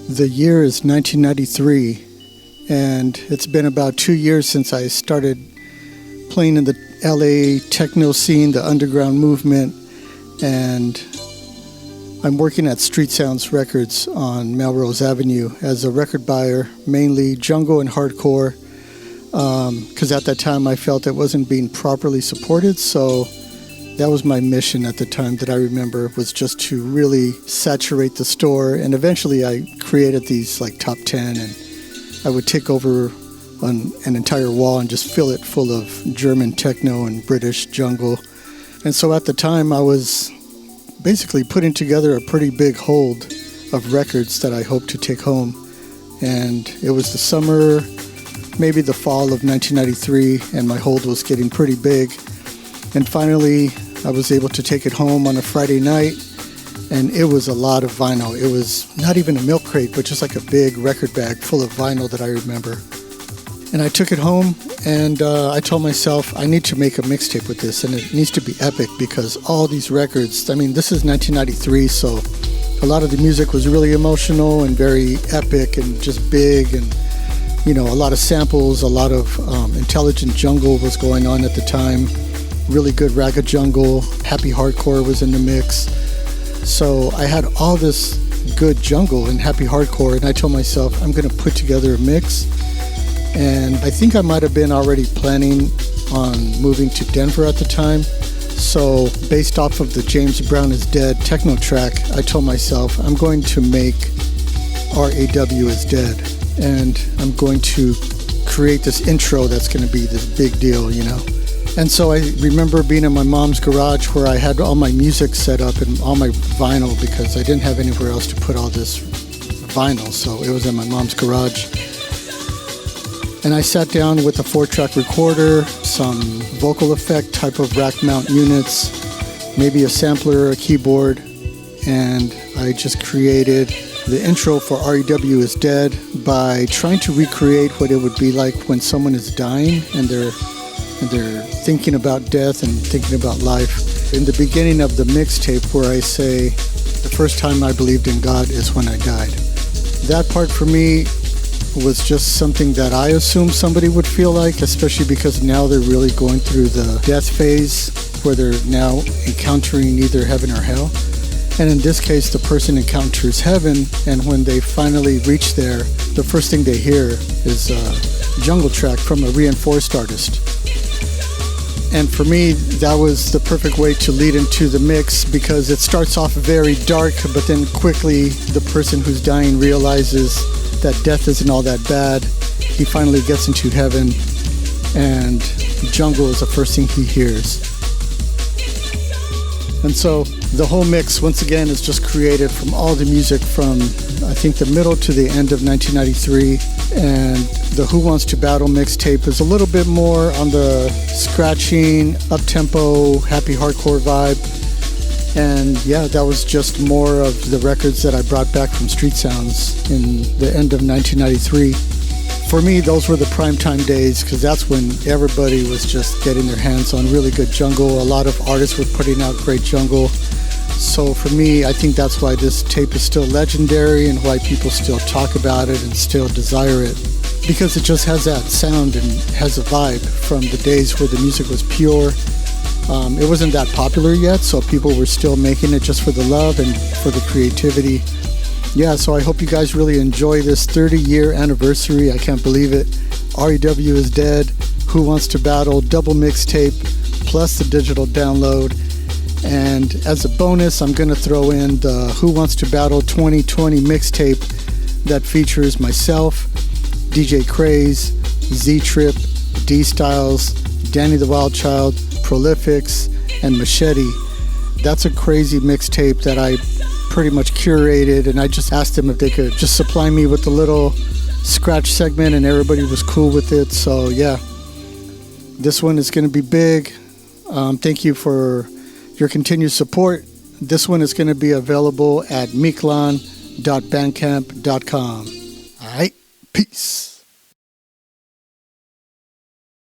The year is 1993, and it's been about 2 years since I started playing in the LA techno scene, the underground movement, and I'm working at Street Sounds Records on Melrose Avenue as a record buyer, mainly jungle and hardcore, because at that time I felt it wasn't being properly supported, so that was my mission at the time that I remember, was just to really saturate the store. And eventually I created these like top 10, and I would take over an entire wall and just fill it full of German techno and British jungle. And so at the time I was basically putting together a pretty big hold of records that I hoped to take home. And it was the summer, maybe the fall of 1993, and my hold was getting pretty big. And finally, I was able to take it home on a Friday night, and it was a lot of vinyl. It was not even a milk crate, but just like a big record bag full of vinyl that I remember. And I took it home, and I told myself, I need to make a mixtape with this, and it needs to be epic, because all these records, I mean, this is 1993, so a lot of the music was really emotional and very epic and just big, and, you know, a lot of samples, a lot of intelligent jungle was going on at the time. Really good ragga jungle, happy hardcore was in the mix. So I had all this good jungle and happy hardcore, and I told myself I'm going to put together a mix. And I think I might have been already planning on moving to Denver at the time. So based off of the James Brown is Dead techno track, I told myself I'm going to make R.A.W. is Dead, and I'm going to create this intro that's going to be this big deal, you know. And so I remember being in my mom's garage where I had all my music set up and all my vinyl, because I didn't have anywhere else to put all this vinyl, so it was in my mom's garage. And I sat down with a 4-track recorder, some vocal effect type of rack mount units, maybe a sampler, a keyboard, and I just created the intro for R.A.W. is Dead by trying to recreate what it would be like when someone is dying and they're thinking about death and thinking about life. In the beginning of the mixtape, where I say, the first time I believed in God is when I died. That part for me was just something that I assumed somebody would feel like, especially because now they're really going through the death phase where they're now encountering either heaven or hell. And in this case, the person encounters heaven, and when they finally reach there, the first thing they hear is a jungle track from a reinforced artist. And for me, that was the perfect way to lead into the mix, because it starts off very dark, but then quickly the person who's dying realizes that death isn't all that bad. He finally gets into heaven, and jungle is the first thing he hears. And so the whole mix, once again, is just created from all the music from, I think, the middle to the end of 1993. And the Who Wants to Battle mixtape is a little bit more on the scratching, up-tempo, happy hardcore vibe. And yeah, that was just more of the records that I brought back from Street Sounds in the end of 1993. For me, those were the primetime days, because that's when everybody was just getting their hands on really good jungle. A lot of artists were putting out great jungle. So for me, I think that's why this tape is still legendary and why people still talk about it and still desire it, because it just has that sound and has a vibe from the days where the music was pure. It wasn't that popular yet, so people were still making it just for the love and for the creativity. Yeah, so I hope you guys really enjoy this 30-year anniversary. I can't believe it. R.A.W. is Dead, Who Wants to Battle, double mixtape, plus the digital download. And as a bonus, I'm going to throw in the Who Wants to Battle 2020 mixtape that features myself, DJ Craze, Z-Trip, D-Styles, Danny the Wild Child, Prolifics, and Machete. That's a crazy mixtape that I pretty much curated, and I just asked them if they could just supply me with a little scratch segment, and everybody was cool with it. So yeah, this one is going to be big. Thank you for your continued support. This one is going to be available at miklon.bandcamp.com. All right, peace.